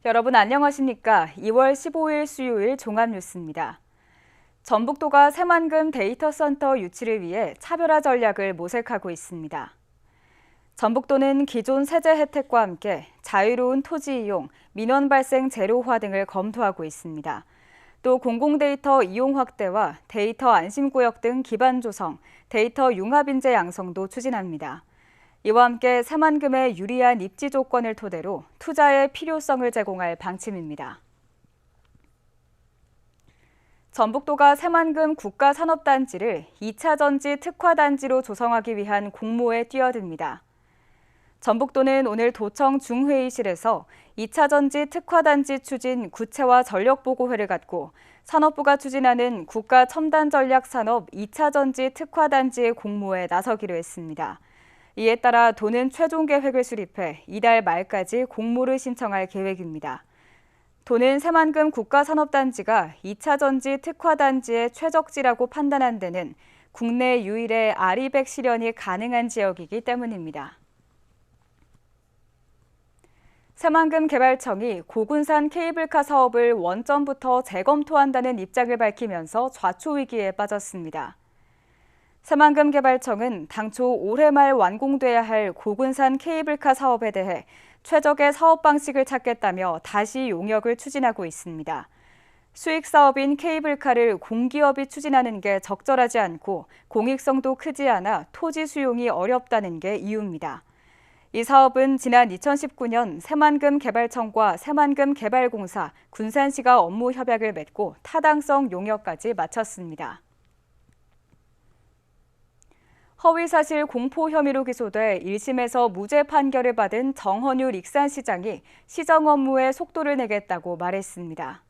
여러분 안녕하십니까? 2월 15일 수요일 종합뉴스입니다. 전북도가 새만금 데이터센터 유치를 위해 차별화 전략을 모색하고 있습니다. 전북도는 기존 세제 혜택과 함께 자유로운 토지 이용, 민원 발생 제로화 등을 검토하고 있습니다. 또 공공데이터 이용 확대와 데이터 안심구역 등 기반 조성, 데이터 융합 인재 양성도 추진합니다. 이와 함께 새만금의 유리한 입지 조건을 토대로 투자의 필요성을 제공할 방침입니다. 전북도가 새만금 국가산업단지를 2차 전지 특화단지로 조성하기 위한 공모에 뛰어듭니다. 전북도는 오늘 도청 중회의실에서 2차 전지 특화단지 추진 구체화 전력보고회를 갖고 산업부가 추진하는 국가첨단전략산업 2차 전지 특화단지의 공모에 나서기로 했습니다. 이에 따라 도는 최종 계획을 수립해 이달 말까지 공모를 신청할 계획입니다. 도는 새만금 국가산업단지가 2차 전지 특화단지의 최적지라고 판단한 데는 국내 유일의 아리백 실현이 가능한 지역이기 때문입니다. 새만금 개발청이 고군산 케이블카 사업을 원점부터 재검토한다는 입장을 밝히면서 좌초위기에 빠졌습니다. 새만금 개발청은 당초 올해 말 완공돼야 할 고군산 케이블카 사업에 대해 최적의 사업 방식을 찾겠다며 다시 용역을 추진하고 있습니다. 수익 사업인 케이블카를 공기업이 추진하는 게 적절하지 않고 공익성도 크지 않아 토지 수용이 어렵다는 게 이유입니다. 이 사업은 지난 2019년 새만금 개발청과 새만금 개발공사, 군산시가 업무 협약을 맺고 타당성 용역까지 마쳤습니다. 허위사실 공포 혐의로 기소돼 1심에서 무죄 판결을 받은 정헌율 익산시장이 시정 업무에 속도를 내겠다고 말했습니다.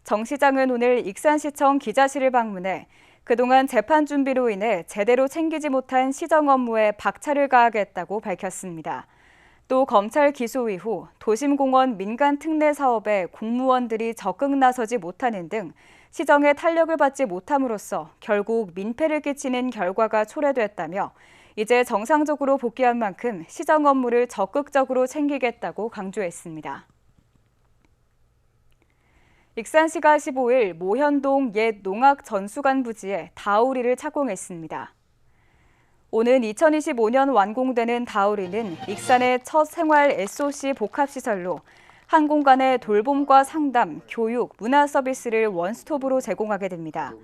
정 시장은 오늘 익산시청 기자실을 방문해 그동안 재판 준비로 인해 제대로 챙기지 못한 시정 업무에 박차를 가하겠다고 밝혔습니다. 또 검찰 기소 이후 도심공원 민간 특례 사업에 공무원들이 적극 나서지 못하는 등 시정에 탄력을 받지 못함으로써 결국 민폐를 끼치는 결과가 초래됐다며 이제 정상적으로 복귀한 만큼 시정 업무를 적극적으로 챙기겠다고 강조했습니다. 익산시가 15일 모현동 옛 농악 전수관 부지에 다우리를 착공했습니다. 오는 2025년 완공되는 다우리는 익산의 첫 생활 SOC 복합시설로 한 공간에 돌봄과 상담, 교육, 문화 서비스를 원스톱으로 제공하게 됩니다.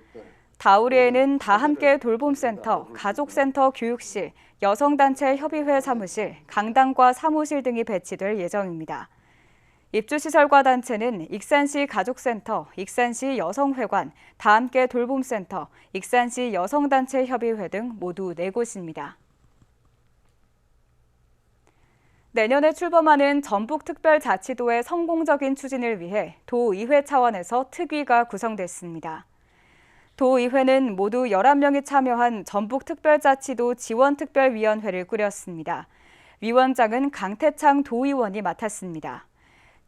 다우리에는 다함께 돌봄센터, 가족센터 교육실, 여성단체 협의회 사무실, 강당과 사무실 등이 배치될 예정입니다. 입주시설과 단체는 익산시 가족센터, 익산시 여성회관, 다함께 돌봄센터, 익산시 여성단체 협의회 등 모두 4곳입니다. 내년에 출범하는 전북특별자치도의 성공적인 추진을 위해 도의회 차원에서 특위가 구성됐습니다. 도의회는 모두 11명이 참여한 전북특별자치도 지원특별위원회를 꾸렸습니다. 위원장은 강태창 도의원이 맡았습니다.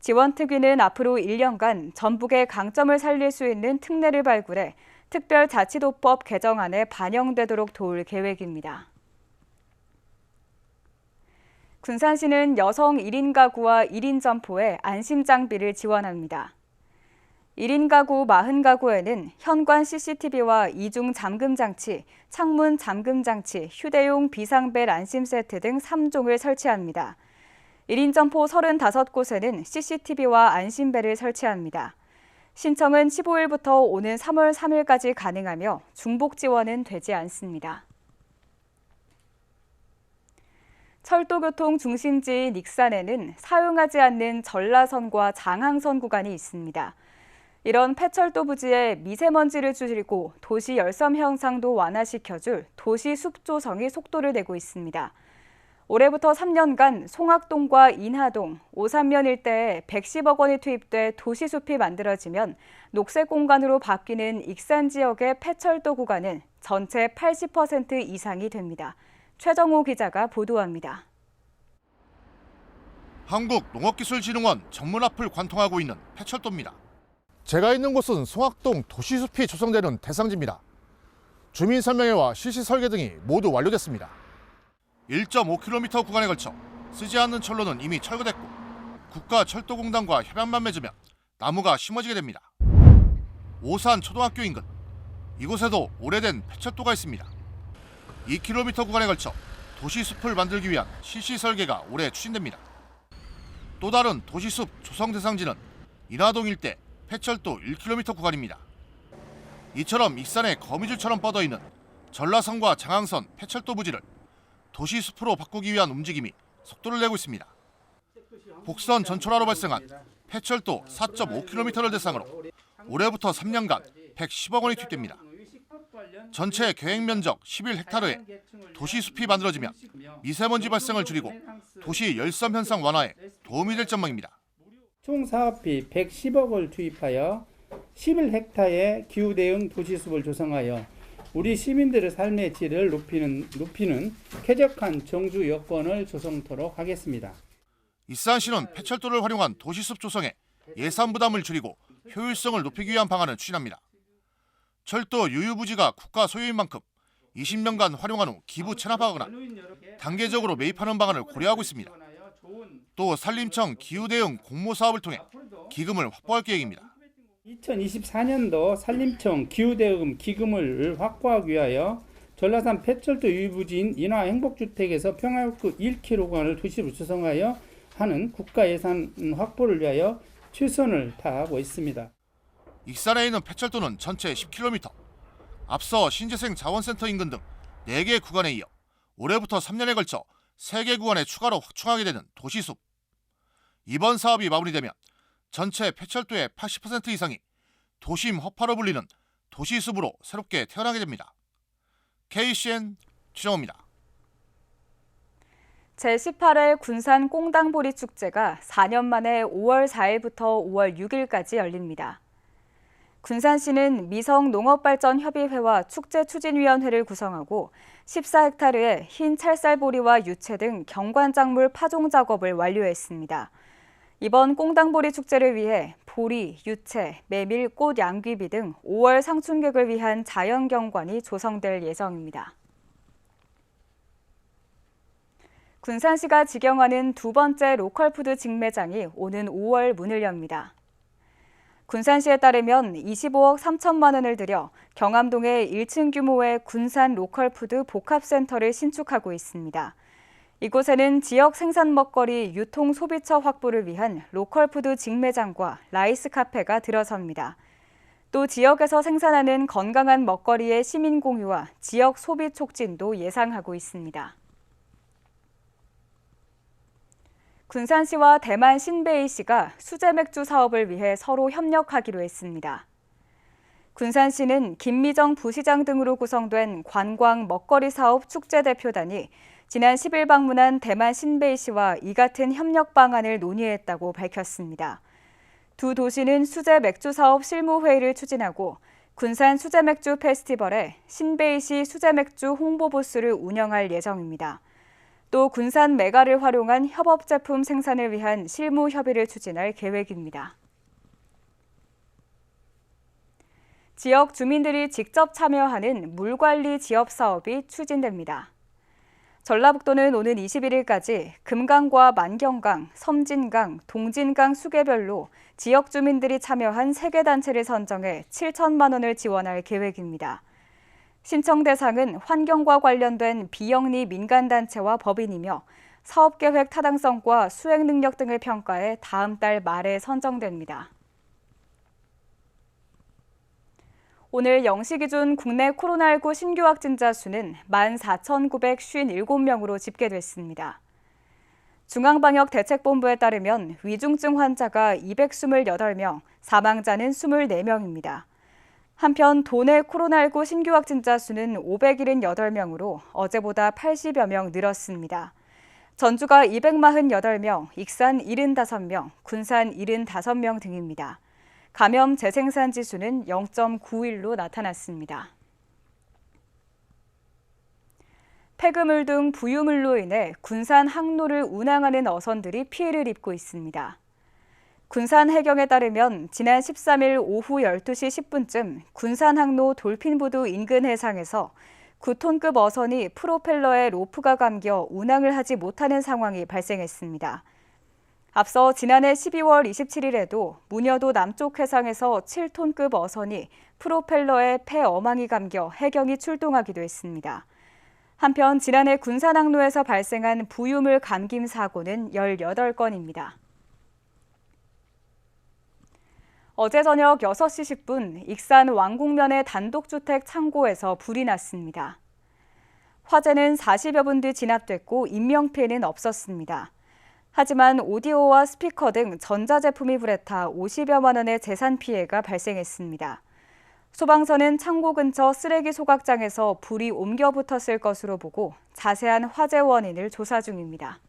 지원특위는 앞으로 1년간 전북의 강점을 살릴 수 있는 특례를 발굴해 특별자치도법 개정안에 반영되도록 도울 계획입니다. 군산시는 여성 1인 가구와 1인 점포에 안심장비를 지원합니다. 1인 가구 40가구에는 현관 CCTV와 이중 잠금장치, 창문 잠금장치, 휴대용 비상벨 안심세트 등 3종을 설치합니다. 1인 점포 35곳에는 CCTV와 안심벨을 설치합니다. 신청은 15일부터 오는 3월 3일까지 가능하며 중복 지원은 되지 않습니다. 철도교통 중심지인 익산에는 사용하지 않는 전라선과 장항선 구간이 있습니다. 이런 폐철도 부지에 미세먼지를 줄이고 도시 열섬 현상도 완화시켜줄 도시 숲 조성이 속도를 내고 있습니다. 올해부터 3년간 송악동과 인하동, 오산면 일대에 110억 원이 투입돼 도시숲이 만들어지면 녹색 공간으로 바뀌는 익산 지역의 폐철도 구간은 전체 80% 이상이 됩니다. 최정호 기자가 보도합니다. 한국농업기술진흥원 정문 앞을 관통하고 있는 폐철도입니다. 제가 있는 곳은 송악동 도시숲이 조성되는 대상지입니다. 주민 설명회와 실시 설계 등이 모두 완료됐습니다. 1.5km 구간에 걸쳐 쓰지 않는 철로는 이미 철거됐고 국가철도공단과 협약만 맺으면 나무가 심어지게 됩니다. 오산 초등학교 인근 이곳에도 오래된 폐철도가 있습니다. 2km 구간에 걸쳐 도시숲을 만들기 위한 실시 설계가 올해 추진됩니다. 또 다른 도시숲 조성 대상지는 인화동 일대 폐철도 1km 구간입니다. 이처럼 익산의 거미줄처럼 뻗어있는 전라선과 장항선 폐철도 부지를 도시숲으로 바꾸기 위한 움직임이 속도를 내고 있습니다. 복선 전철화로 발생한 폐철도 4.5km를 대상으로 올해부터 3년간 110억 원이 투입됩니다. 전체 계획 면적 11헥타르에 도시숲이 만들어지면 미세먼지 발생을 줄이고 도시 열섬 현상 완화에 도움이 될 전망입니다. 총 사업비 110억을 투입하여 11헥타의 기후 대응 도시숲을 조성하여 우리 시민들의 삶의 질을 높이는 쾌적한 정주 여건을 조성토록 하겠습니다. 익산시는 폐철도를 활용한 도시숲 조성에 예산 부담을 줄이고 효율성을 높이기 위한 방안을 추진합니다. 철도 유유부지가 국가 소유인 만큼 20년간 활용한 후 기부 체납하거나 단계적으로 매입하는 방안을 고려하고 있습니다. 또 산림청 기후대응 공모사업을 통해 기금을 확보할 계획입니다. 2024년도 산림청 기후대응 기금을 확보하기 위하여 전라산 폐철도 유유부지인 인화행복주택에서 평화역구 1km 구간을 도시로 조성하여 하는 국가 예산 확보를 위하여 최선을 다하고 있습니다. 익산에 있는 폐철도는 전체 10km, 앞서 신재생 자원센터 인근 등 4개 구간에 이어 올해부터 3년에 걸쳐 3개 구간에 추가로 확충하게 되는 도시숲. 이번 사업이 마무리되면 전체 폐철도의 80% 이상이 도심 허파로 불리는 도시숲으로 새롭게 태어나게 됩니다. KCN 최정호입니다. 제18회 군산 꽁당보리 축제가 4년 만에 5월 4일부터 5월 6일까지 열립니다. 군산시는 미성농업발전협의회와 축제추진위원회를 구성하고 14헥타르의 흰 찰쌀보리와 유채 등 경관작물 파종 작업을 완료했습니다. 이번 꽁당보리 축제를 위해 보리, 유채, 메밀, 꽃, 양귀비 등 5월 상춘객을 위한 자연경관이 조성될 예정입니다. 군산시가 지경하는 두 번째 로컬푸드 직매장이 오는 5월 문을 엽니다. 군산시에 따르면 25억 3천만 원을 들여 경암동에 1층 규모의 군산 로컬푸드 복합센터를 신축하고 있습니다. 이곳에는 지역 생산 먹거리 유통 소비처 확보를 위한 로컬푸드 직매장과 라이스 카페가 들어섭니다. 또 지역에서 생산하는 건강한 먹거리의 시민 공유와 지역 소비 촉진도 예상하고 있습니다. 군산시와 대만 신베이시가 수제맥주 사업을 위해 서로 협력하기로 했습니다. 군산시는 김미정 부시장 등으로 구성된 관광 먹거리 사업 축제대표단이 지난 10일 방문한 대만 신베이시와 이 같은 협력 방안을 논의했다고 밝혔습니다. 두 도시는 수제맥주 사업 실무회의를 추진하고 군산 수제맥주 페스티벌에 신베이시 수제맥주 홍보부스를 운영할 예정입니다. 또 군산 메가를 활용한 협업 제품 생산을 위한 실무 협의를 추진할 계획입니다. 지역 주민들이 직접 참여하는 물관리 지역 사업이 추진됩니다. 전라북도는 오는 21일까지 금강과 만경강, 섬진강, 동진강 수계별로 지역 주민들이 참여한 3개 단체를 선정해 7천만 원을 지원할 계획입니다. 신청 대상은 환경과 관련된 비영리 민간단체와 법인이며 사업계획 타당성과 수행 능력 등을 평가해 다음 달 말에 선정됩니다. 오늘 0시 기준 국내 코로나19 신규 확진자 수는 14,957명으로 집계됐습니다. 중앙방역대책본부에 따르면 위중증 환자가 228명, 사망자는 24명입니다. 한편 도내 코로나19 신규 확진자 수는 578명으로 어제보다 80여 명 늘었습니다. 전주가 248명, 익산 75명, 군산 75명 등입니다. 감염 재생산 지수는 0.91로 나타났습니다. 폐그물 등 부유물로 인해 군산 항로를 운항하는 어선들이 피해를 입고 있습니다. 군산 해경에 따르면 지난 13일 오후 12시 10분쯤 군산 항로 돌핀부두 인근 해상에서 9톤급 어선이 프로펠러에 로프가 감겨 운항을 하지 못하는 상황이 발생했습니다. 앞서 지난해 12월 27일에도 문여도 남쪽 해상에서 7톤급 어선이 프로펠러에 폐어망이 감겨 해경이 출동하기도 했습니다. 한편 지난해 군산항로에서 발생한 부유물 감김 사고는 18건입니다. 어제 저녁 6시 10분 익산 왕궁면의 단독주택 창고에서 불이 났습니다. 화재는 40여 분 뒤 진압됐고 인명피해는 없었습니다. 하지만 오디오와 스피커 등 전자제품이 불에 타 50여만 원의 재산 피해가 발생했습니다. 소방서는 창고 근처 쓰레기 소각장에서 불이 옮겨 붙었을 것으로 보고 자세한 화재 원인을 조사 중입니다.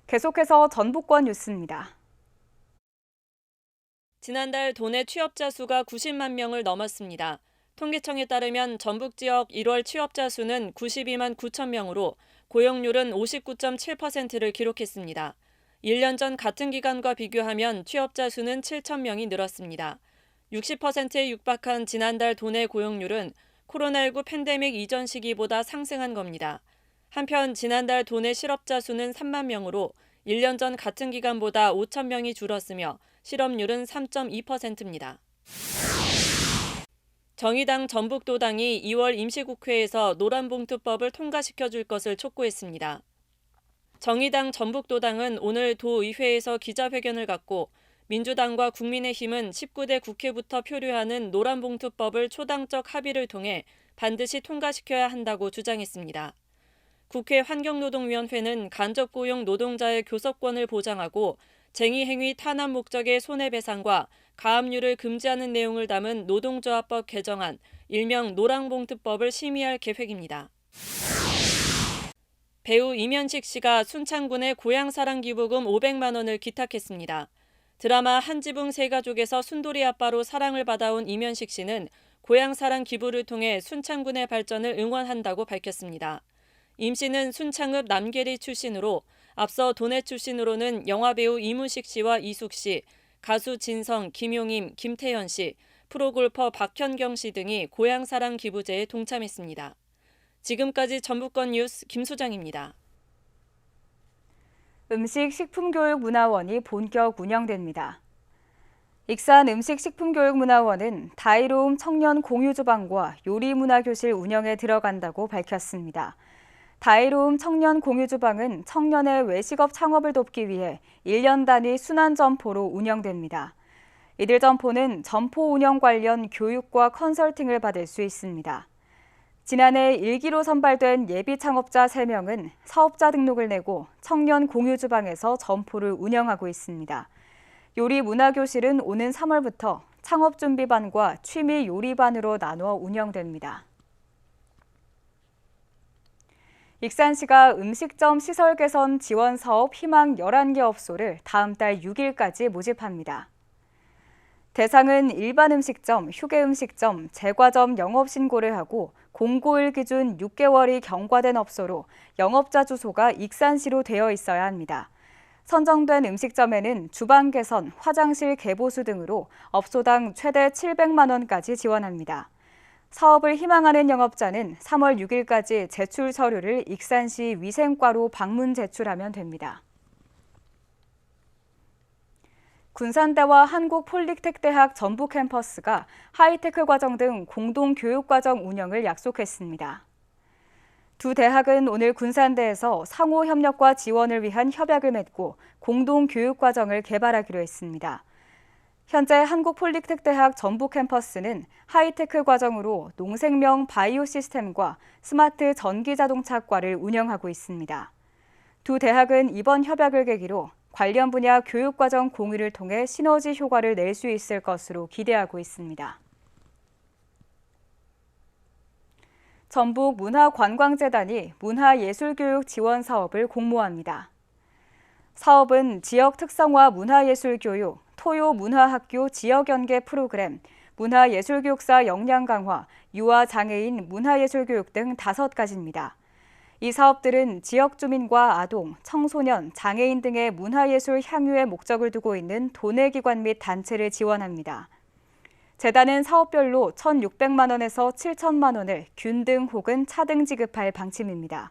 계속해서 전북권 뉴스입니다. 지난달 도내 취업자 수가 90만 명을 넘었습니다. 통계청에 따르면 전북 지역 1월 취업자 수는 92만 9천 명으로 고용률은 59.7%를 기록했습니다. 1년 전 같은 기간과 비교하면 취업자 수는 7천 명이 늘었습니다. 60%에 육박한 지난달 도내 고용률은 코로나19 팬데믹 이전 시기보다 상승한 겁니다. 한편 지난달 도내 실업자 수는 3만 명으로 1년 전 같은 기간보다 5천 명이 줄었으며 실업률은 3.2%입니다. 정의당 전북도당이 2월 임시국회에서 노란봉투법을 통과시켜줄 것을 촉구했습니다. 정의당 전북도당은 오늘 도의회에서 기자회견을 갖고 민주당과 국민의힘은 19대 국회부터 표류하는 노란봉투법을 초당적 합의를 통해 반드시 통과시켜야 한다고 주장했습니다. 국회 환경노동위원회는 간접고용 노동자의 교섭권을 보장하고 쟁의행위 탄압 목적의 손해배상과 가압류를 금지하는 내용을 담은 노동조합법 개정안, 일명 노란봉투법을 심의할 계획입니다. 배우 이면식 씨가 순창군의 고향사랑 기부금 500만 원을 기탁했습니다. 드라마 한지붕 세가족에서 순돌이 아빠로 사랑을 받아온 이면식 씨는 고향사랑 기부를 통해 순창군의 발전을 응원한다고 밝혔습니다. 임 씨는 순창읍 남계리 출신으로 앞서 도내 출신으로는 영화배우 이문식 씨와 이숙 씨, 가수 진성, 김용임, 김태현 씨, 프로골퍼 박현경 씨 등이 고향사랑 기부제에 동참했습니다. 지금까지 전북권 뉴스 김수정입니다. 음식식품교육문화원이 본격 운영됩니다. 익산 음식식품교육문화원은 다이로움 청년 공유주방과 요리문화교실 운영에 들어간다고 밝혔습니다. 다이로움 청년 공유주방은 청년의 외식업 창업을 돕기 위해 1년 단위 순환점포로 운영됩니다. 이들 점포는 점포 운영 관련 교육과 컨설팅을 받을 수 있습니다. 지난해 1기로 선발된 예비 창업자 3명은 사업자 등록을 내고 청년 공유주방에서 점포를 운영하고 있습니다. 요리문화교실은 오는 3월부터 창업준비반과 취미 요리반으로 나누어 운영됩니다. 익산시가 음식점 시설 개선 지원 사업 희망 11개 업소를 다음 달 6일까지 모집합니다. 대상은 일반 음식점, 휴게 음식점, 제과점 영업 신고를 하고 공고일 기준 6개월이 경과된 업소로 영업자 주소가 익산시로 되어 있어야 합니다. 선정된 음식점에는 주방 개선, 화장실 개보수 등으로 업소당 최대 700만 원까지 지원합니다. 사업을 희망하는 영업자는 3월 6일까지 제출 서류를 익산시 위생과로 방문 제출하면 됩니다. 군산대와 한국폴리텍대학 전북 캠퍼스가 하이테크 과정 등 공동 교육 과정 운영을 약속했습니다. 두 대학은 오늘 군산대에서 상호 협력과 지원을 위한 협약을 맺고 공동 교육 과정을 개발하기로 했습니다. 현재 한국폴리텍대학 전북 캠퍼스는 하이테크 과정으로 농생명 바이오 시스템과 스마트 전기자동차과를 운영하고 있습니다. 두 대학은 이번 협약을 계기로 관련 분야 교육과정 공유를 통해 시너지 효과를 낼 수 있을 것으로 기대하고 있습니다. 전북문화관광재단이 문화예술교육 지원 사업을 공모합니다. 사업은 지역 특성화 문화예술교육, 토요 문화학교 지역연계 프로그램, 문화예술교육사 역량 강화, 유아장애인 문화예술교육 등 5가지입니다. 이 사업들은 지역 주민과 아동, 청소년, 장애인 등의 문화예술 향유에 목적을 두고 있는 도내기관 및 단체를 지원합니다. 재단은 사업별로 1,600만 원에서 7천만 원을 균등 혹은 차등 지급할 방침입니다.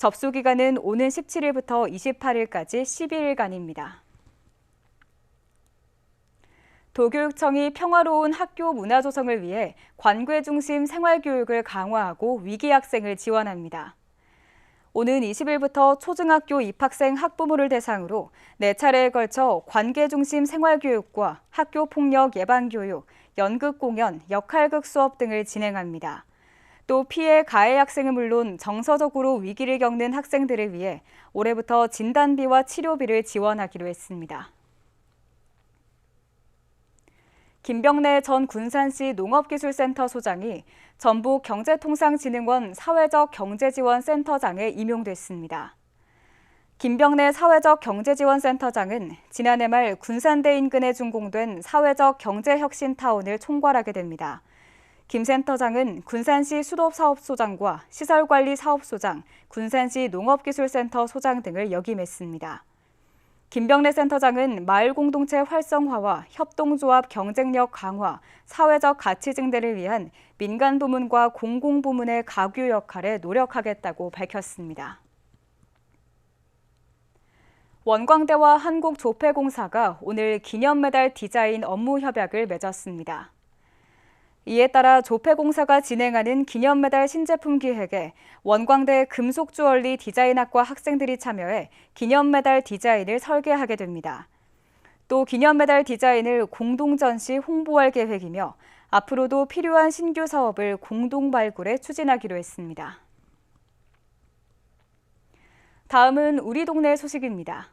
접수 기간은 오는 17일부터 28일까지 12일간입니다. 도교육청이 평화로운 학교 문화 조성을 위해 관계 중심 생활교육을 강화하고 위기 학생을 지원합니다. 오는 20일부터 초등학교 입학생 학부모를 대상으로 4차례에 걸쳐 관계 중심 생활교육과 학교폭력 예방교육, 연극 공연, 역할극 수업 등을 진행합니다. 또 피해 가해 학생은 물론 정서적으로 위기를 겪는 학생들을 위해 올해부터 진단비와 치료비를 지원하기로 했습니다. 김병래 전 군산시 농업기술센터 소장이 전북경제통상진흥원 사회적경제지원센터장에 임용됐습니다. 김병래 사회적경제지원센터장은 지난해 말 군산대 인근에 준공된 사회적경제혁신타운을 총괄하게 됩니다. 김 센터장은 군산시 수도사업소장과 시설관리사업소장, 군산시 농업기술센터 소장 등을 역임했습니다. 김병래 센터장은 마을 공동체 활성화와 협동조합 경쟁력 강화, 사회적 가치 증대를 위한 민간 부문과 공공부문의 가교 역할에 노력하겠다고 밝혔습니다. 원광대와 한국조폐공사가 오늘 기념메달 디자인 업무 협약을 맺었습니다. 이에 따라 조폐공사가 진행하는 기념메달 신제품 기획에 원광대 금속주얼리 디자인학과 학생들이 참여해 기념메달 디자인을 설계하게 됩니다. 또 기념메달 디자인을 공동 전시 홍보할 계획이며 앞으로도 필요한 신규 사업을 공동 발굴해 추진하기로 했습니다. 다음은 우리 동네 소식입니다.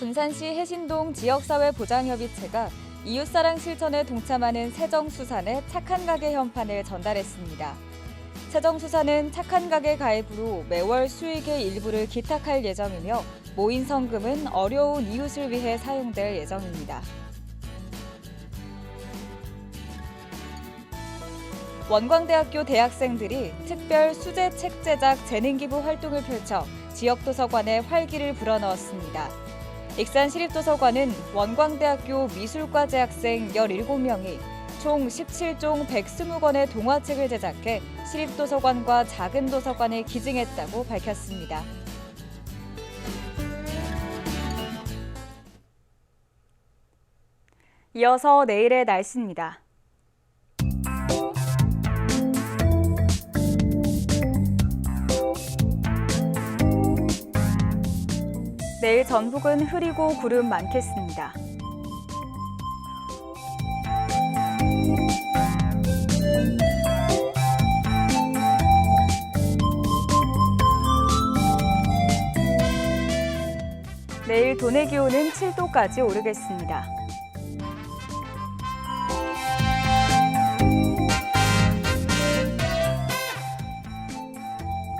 군산시 해신동 지역사회보장협의체가 이웃사랑 실천에 동참하는 세정수산의 착한 가게 현판을 전달했습니다. 세정수산은 착한 가게 가입으로 매월 수익의 일부를 기탁할 예정이며 모인 성금은 어려운 이웃을 위해 사용될 예정입니다. 원광대학교 대학생들이 특별 수제책 제작 재능기부 활동을 펼쳐 지역도서관에 활기를 불어넣었습니다. 익산시립도서관은 원광대학교 미술과 재학생 17명이 총 17종 120권의 동화책을 제작해 시립도서관과 작은 도서관에 기증했다고 밝혔습니다. 이어서 내일의 날씨입니다. 내일 전북은 흐리고 구름 많겠습니다. 내일 도내 기온은 7도까지 오르겠습니다.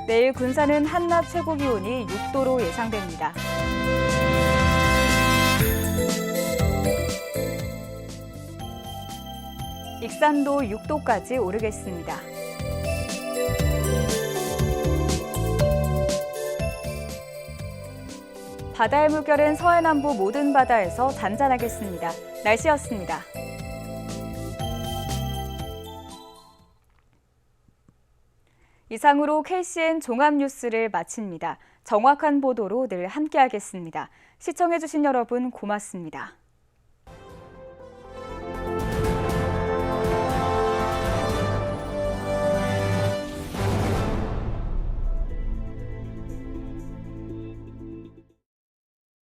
내일 군산은 한낮 최고 기온이 6도로 예상됩니다. 익산도 6도까지 오르겠습니다. 바다의 물결은 서해남부 모든 바다에서 잔잔하겠습니다. 날씨였습니다. 이상으로 KCN 종합뉴스를 마칩니다. 정확한 보도로 늘 함께하겠습니다. 시청해주신 여러분 고맙습니다.